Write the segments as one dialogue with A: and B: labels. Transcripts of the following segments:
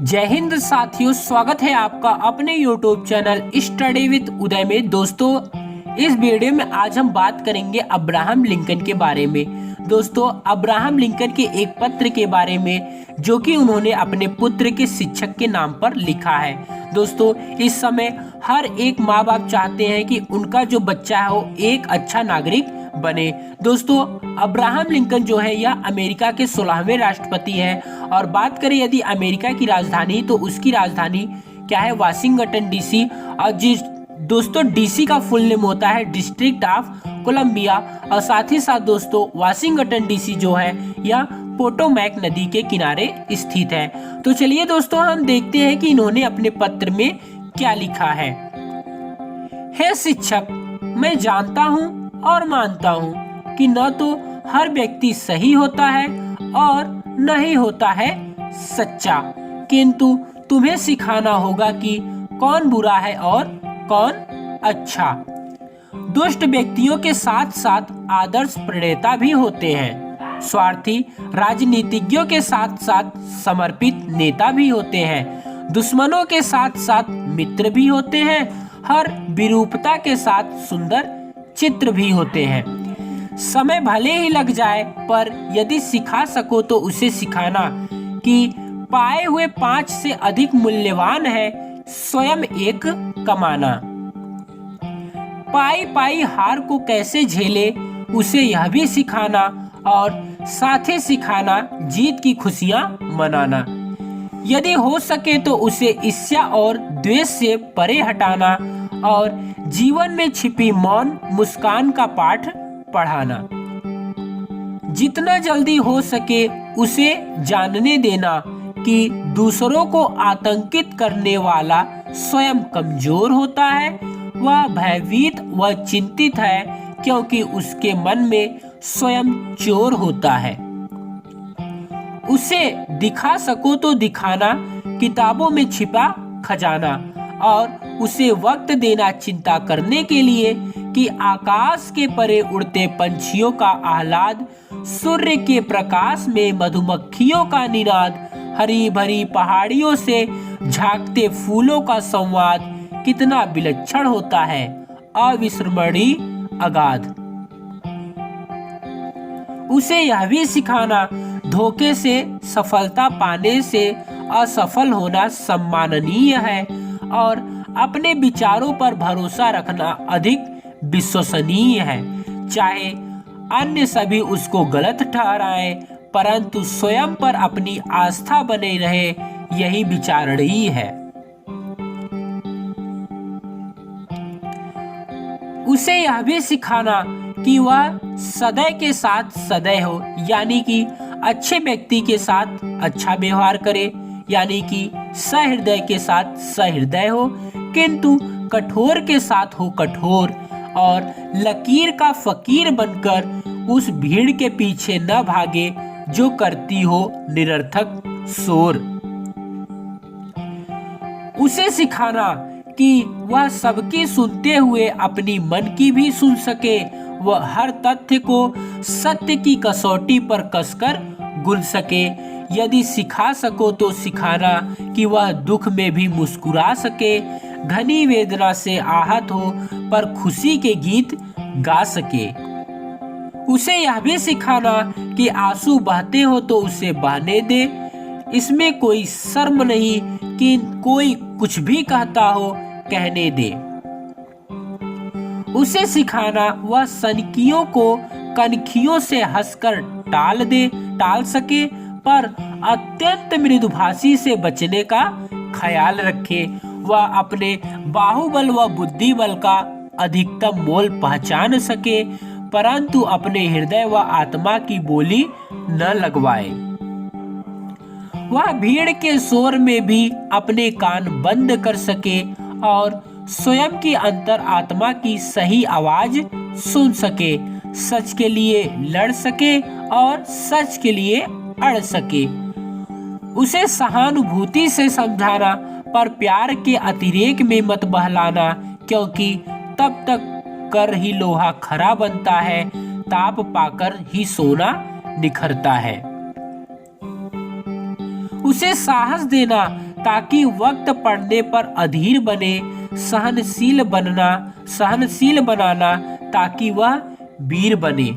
A: जय हिंद साथियों, स्वागत है आपका अपने YouTube चैनल स्टडी विद उदय में। दोस्तों, इस वीडियो में आज हम बात करेंगे अब्राहम लिंकन के बारे में। दोस्तों, अब्राहम लिंकन के एक पत्र के बारे में जो कि उन्होंने अपने पुत्र के शिक्षक के नाम पर लिखा है। दोस्तों, इस समय हर एक माँ बाप चाहते हैं कि उनका जो बच्चा है वो एक अच्छा नागरिक बने। दोस्तों, अब्राहम लिंकन जो है यह अमेरिका के 16वें राष्ट्रपति हैं। और बात करें यदि अमेरिका की राजधानी, तो उसकी राजधानी क्या है? Washington DC. और दोस्तों, डीसी का फुल नेम होता है डिस्ट्रिक्ट ऑफ कोलंबिया। और साथ ही साथ दोस्तों, वाशिंगटन डीसी जो है यह पोटोमैक नदी के किनारे स्थित है। तो चलिए दोस्तों, हम देखते हैं कि इन्होंने अपने पत्र में क्या लिखा है। हे शिक्षक, मैं जानता हूँ और मानता हूँ कि न तो हर व्यक्ति सही होता है और न ही होता है सच्चा, किंतु तुम्हें सिखाना होगा कि कौन बुरा है और कौन अच्छा। दुष्ट व्यक्तियों के साथ साथ आदर्श प्रणेता भी होते हैं। स्वार्थी राजनीतिज्ञों के साथ साथ समर्पित नेता भी होते हैं। दुश्मनों के साथ साथ मित्र भी होते हैं। हर विरूपता के साथ सुंदर चित्र भी होते हैं। समय भले ही लग जाए, पर यदि सिखा सको तो उसे सिखाना कि पाए हुए 5 से अधिक मूल्यवान है स्वयं एक कमाना। पाई पाई हार को कैसे झेले उसे यह भी सिखाना, और साथ ही सिखाना जीत की खुशियां मनाना। यदि हो सके तो उसे ईर्ष्या और द्वेष से परे हटाना और जीवन में छिपी मौन मुस्कान का पाठ पढ़ाना। जितना जल्दी हो सके उसे जानने देना कि दूसरों को आतंकित करने वाला स्वयं कमजोर होता है। वह भयभीत व चिंतित है क्योंकि उसके मन में स्वयं चोर होता है। उसे दिखा सको तो दिखाना किताबों में छिपा खजाना, और उसे वक्त देना चिंता करने के लिए कि आकाश के परे उड़ते पंछियों का आह्लाद, सूर्य के प्रकाश में मधुमक्खियों का निनाद, हरी भरी पहाड़ियों से झांकते फूलों का संवाद कितना विलक्षण होता है, अविस्मरणीय अगाध। उसे यह भी सिखाना धोखे से सफलता पाने से असफल होना सम्माननीय है, और अपने विचारों पर भरोसा रखना अधिक विश्वसनीय है। चाहे अन्य सभी उसको गलत ठहराएं, परंतु स्वयं पर अपनी आस्था बने रहे, यही विचारणीय है। उसे यह भी सिखाना कि वह सदैव के साथ सदैव हो, यानी कि अच्छे व्यक्ति के साथ अच्छा व्यवहार करे, यानी कि सहृदय के साथ सहृदय हो, किंतु कठोर के साथ हो कठोर, और लकीर का फकीर बनकर उस भीड़ के पीछे न भागे जो करती हो निरर्थक शोर। उसे सिखाना कि वह सबकी सुनते हुए अपनी मन की भी सुन सके, वह हर तथ्य को सत्य की कसौटी पर कसकर गुन सके। यदि सिखा सको तो सिखाना कि वह दुख में भी मुस्कुरा सके, घनी वेदना से आहत हो पर खुशी के गीत गा सके। उसे यह भी सिखाना कि आंसू बहते हो तो उसे बहने दे, इसमें कोई शर्म नहीं कि कोई कुछ भी कहता हो कहने दे। उसे सिखाना वह सनकियों को कनखियों से हंसकर टाल सके, पर अत्यंत मृदुभाषी से बचने का ख्याल रखे। वह अपने बाहुबल व बुद्धिबल का अधिकतम मोल पहचान सके, परंतु अपने हृदय व आत्मा की बोली न लगवाए। वह भीड़ के शोर में भी अपने कान बंद कर सके और स्वयं की अंतर आत्मा की सही आवाज सुन सके, सच के लिए लड़ सके और सच के लिए अड़ सके। उसे सहानुभूति से समझाना, पर प्यार के अतिरेक में मत बहलाना, क्योंकि तब तक कर ही लोहा खरा बनता है, ताप पाकर ही सोना निखरता है। उसे साहस देना ताकि वक्त पड़ने पर अधीर बने, सहनशील बनाना ताकि वह वीर बने।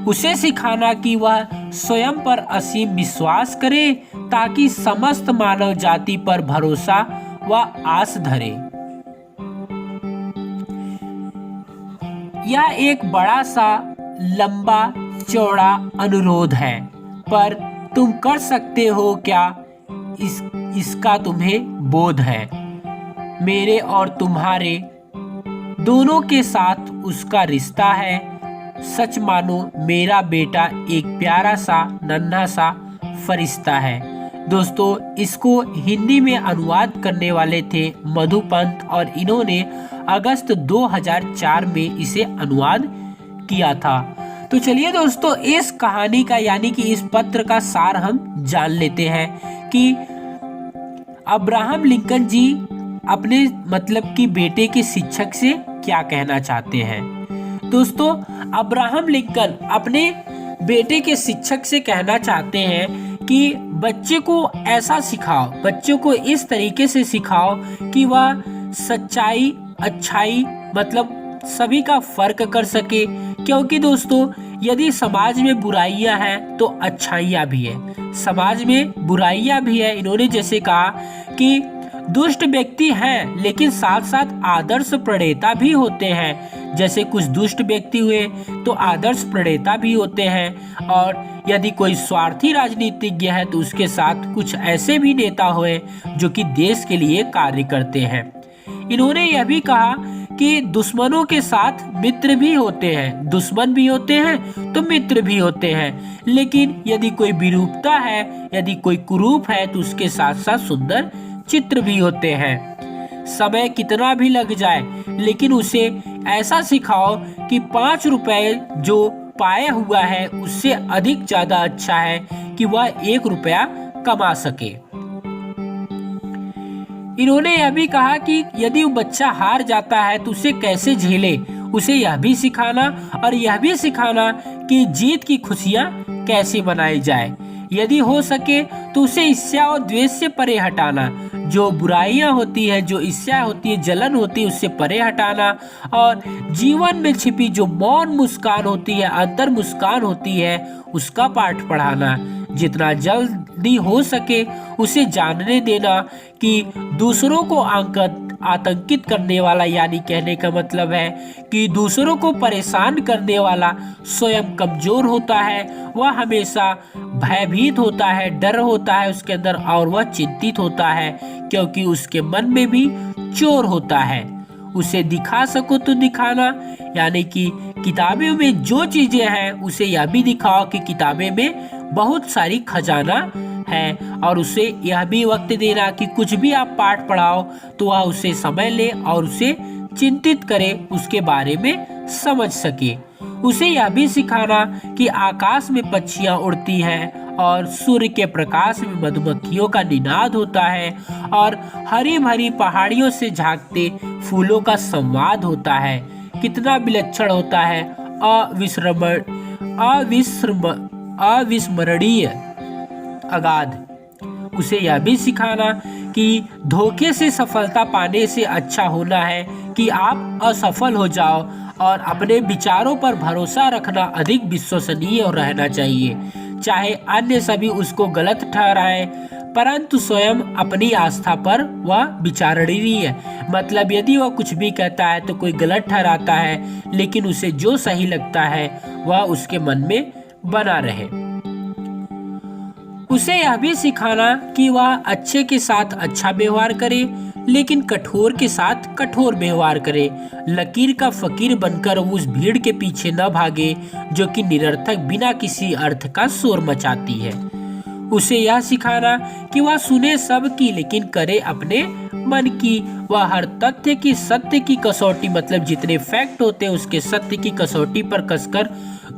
A: उसे सिखाना कि वह स्वयं पर असीम विश्वास करे ताकि समस्त मानव जाति पर भरोसा व आस धरे। यह एक बड़ा सा लंबा चौड़ा अनुरोध है, पर तुम कर सकते हो क्या? इसका तुम्हें बोध है। मेरे और तुम्हारे दोनों के साथ उसका रिश्ता है। सच मानो मेरा बेटा एक प्यारा सा नन्हा सा फरिश्ता है। दोस्तों, इसको हिंदी में अनुवाद करने वाले थे मधुपंत और इन्होंने अगस्त 2004 में इसे अनुवाद किया था। तो चलिए दोस्तों, इस कहानी का यानी कि इस पत्र का सार हम जान लेते हैं कि अब्राहम लिंकन जी अपने मतलब कि बेटे के शिक्षक से क्या कहना चाहते हैं। दोस्तों, अब्राहम लिंकन अपने बेटे के शिक्षक से कहना चाहते हैं कि बच्चे को ऐसा सिखाओ, बच्चों को इस तरीके से सिखाओ कि वह सच्चाई अच्छाई मतलब सभी का फर्क कर सके। क्योंकि दोस्तों, यदि समाज में बुराइयां हैं तो अच्छाइयां भी है, समाज में बुराइयां भी है। इन्होंने जैसे कहा कि दुष्ट व्यक्ति हैं लेकिन साथ साथ आदर्श प्रणेता भी होते हैं। जैसे कुछ दुष्ट व्यक्ति हुए तो आदर्श प्रणेता भी होते हैं, और यदि कोई स्वार्थी राजनीतिज्ञ है तो उसके साथ कुछ ऐसे भी नेता हुए जो कि देश के लिए कार्य करते हैं। इन्होंने यह भी कहा कि दुश्मनों के साथ मित्र भी होते हैं, दुश्मन भी होते हैं तो मित्र भी होते हैं। लेकिन यदि कोई विरूपता है, यदि कोई कुरूप है तो उसके साथ साथ सुंदर चित्र भी होते हैं। समय कितना भी लग जाए लेकिन उसे ऐसा सिखाओ कि 5 रुपए जो पाया हुआ है उससे अधिक ज्यादा अच्छा है कि वह 1 रुपया कमा सके। इन्होंने यह भी कहा कि यदि वो बच्चा हार जाता है तो उसे कैसे झेले, उसे यह भी सिखाना और यह भी सिखाना कि जीत की खुशियां कैसे मनाई जाए। यदि हो सके तो उसे ईर्ष्या और द्वेष से परे हटाना, जो बुराइयां होती है, जो ईर्ष्या होती है, जलन होती है, उससे परे हटाना, और जीवन में छिपी जो मौन मुस्कान होती है, अंतर मुस्कान होती है, उसका पाठ पढ़ाना। जितना जल्दी हो सके उसे जानने देना कि दूसरों को आतंकित करने वाला, यानी कहने का मतलब है कि दूसरों को परेशान करने वाला स्वयं कमजोर होता है, वह हमेशा भयभीत होता है, डर होता है उसके अंदर, और वह चिंतित होता है क्योंकि उसके मन में भी चोर होता है। उसे दिखा सको तो दिखाना, यानी कि किताबें में जो चीजें हैं उसे यह भी दिखाओ कि किताबें में बहुत सारी खजाना है, और उसे यह भी वक्त देना कि कुछ भी आप पाठ पढ़ाओ तो वह उसे समय ले और उसे चिंतित करे, उसके बारे में समझ सके। उसे यह भी सिखाना कि आकाश में पक्षियां उड़ती हैं और सूर्य के प्रकाश में मधुमक्खियों का निनाद होता है, और हरी भरी पहाड़ियों से झांकते फूलों का संवाद होता है। कितना विलक्षण होता है, अविस्मरणीय, अगाध। उसे यह भी सिखाना कि धोखे से सफलता पाने से अच्छा होना है कि आप असफल हो जाओ, और अपने विचारों पर भरोसा रखना अधिक विश्वसनीय रहना चाहिए। चाहे अन्य सभी उसको गलत ठहराएं, परंतु स्वयं अपनी आस्था पर वह विचारणीय है। मतलब यदि वह कुछ भी कहता है तो कोई गलत ठहराता है, लेकिन उसे जो सही लगता है वह उसके मन में बना रहे। उसे यह भी सिखाना कि वह अच्छे के साथ अच्छा व्यवहार करे, लेकिन कठोर के साथ कठोर व्यवहार करे। लकीर का फकीर बनकर उस भीड़ के पीछे न भागे जो कि निरर्थक बिना किसी अर्थ का शोर मचाती है। उसे यह सिखाना कि वह सुने सब की लेकिन करे अपने मन की। वह हर तथ्य की सत्य की कसौटी, मतलब जितने फैक्ट होते हैं उसके सत्य की कसौटी पर कसकर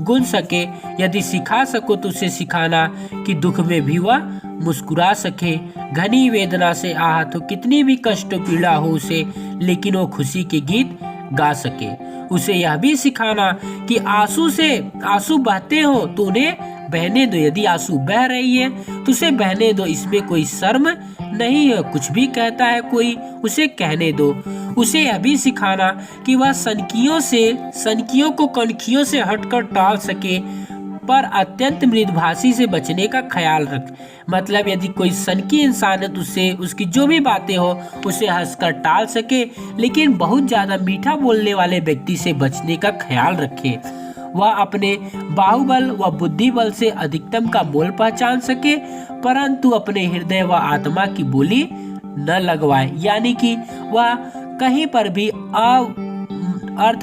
A: गुन सके। यदि सिखा सको तो उसे सिखाना कि दुख में भी वह मुस्कुरा सके, घनी वेदना से आहत हो, कितनी भी कष्ट पीड़ा हो उसे, लेकिन वो खुशी के गीत गा सके। उसे यह भी सिखाना कि आंसू बहते हो तो उन्हें बहने दो, यदि आंसू बह रही है तो उसे बहने दो, इसमें कोई शर्म नहीं है। कुछ भी कहता है कोई, उसे कहने दो। उसे यह भी सिखाना कि वह सनकियों को कनखियों से हटकर टाल सके, पर अत्यंत मृदुभाषी से बचने का ख्याल रख। मतलब यदि कोई सनकी इंसान है तो उससे उसकी जो भी बातें हो उसे हंसकर टाल सके, लेकिन बहुत ज्यादा मीठा बोलने वाले व्यक्ति से बचने का ख्याल रखे। वह अपने बाहुबल व बुद्धि बल से अधिकतम का मोल पहचान सके, परंतु अपने हृदय व आत्मा की बोली न लगवाए, यानी कि वह कहीं पर भी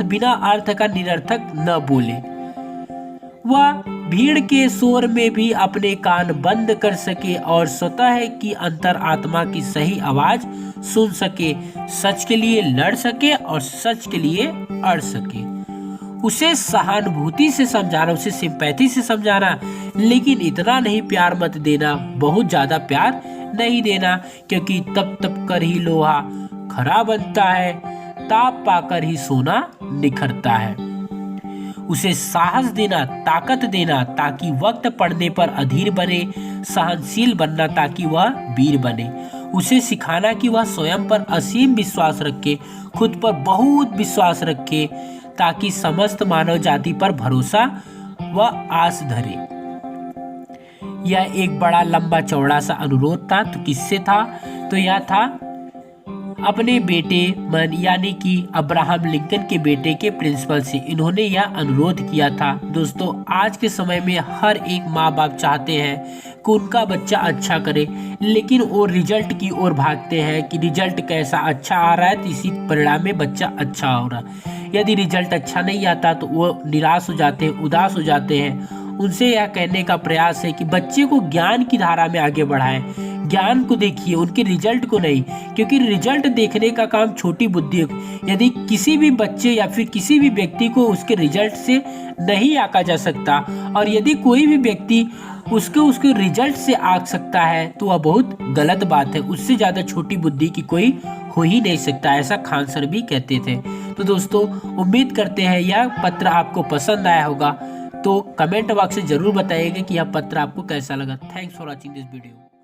A: बिना अर्थ का निरर्थक न बोले। वह भीड़ के शोर में भी अपने कान बंद कर सके और स्वतः की अंतर आत्मा की सही आवाज सुन सके, सच के लिए लड़ सके और सच के लिए अड़ सके। उसे सहानुभूति से समझाना, उसे सिंपैथी से समझाना, लेकिन इतना नहीं प्यार मत देना, बहुत ज्यादा प्यार नहीं देना, क्योंकि तप तप कर ही लोहा खरा बनता है, ताप पाकर ही सोना निखरता है। उसे साहस देना, ताकत देना ताकि वक्त पड़ने पर अधीर बने, सहनशील बनना ताकि वह वीर बने। उसे सिखाना कि वह स्वयं पर असीम विश्वास रखे, खुद पर बहुत विश्वास रखे, ताकि समस्त मानव जाति पर भरोसा व आस धरे। यह एक बड़ा लंबा चौड़ा सा अनुरोध था। तो किससे था? तो यह था अपने बेटे यानी कि अब्राहम लिंकन के बेटे के प्रिंसिपल से। इन्होंने यह अनुरोध किया था। दोस्तों, आज के समय में हर एक माँ बाप चाहते हैं कि उनका बच्चा अच्छा करे, लेकिन वो रिजल्ट की ओर भागते हैं कि रिजल्ट कैसा अच्छा आ रहा है तो इसी परिणाम में बच्चा अच्छा हो रहा है। यदि रिजल्ट अच्छा नहीं आता तो वो निराश हो जाते हैं, उदास हो जाते हैं। उनसे यह कहने का प्रयास है कि बच्चे को ज्ञान की धारा में आगे बढ़ाएं, ज्ञान को देखिए, उनके रिजल्ट को नहीं, क्योंकि रिजल्ट देखने का काम छोटी बुद्धि। यदि किसी भी बच्चे या फिर किसी भी व्यक्ति को उसके रिजल्ट से नहीं आंका जा सकता, और यदि कोई भी व्यक्ति उसके रिजल्ट से आंक सकता है तो वह बहुत गलत बात है। उससे ज्यादा छोटी बुद्धि की कोई हो ही नहीं सकता, ऐसा खान सर भी कहते थे। तो दोस्तों, उम्मीद करते हैं यह पत्र आपको पसंद आया होगा। तो कमेंट बॉक्स से जरूर बताइएगा कि यह पत्र आपको कैसा लगा। Thanks for watching this video.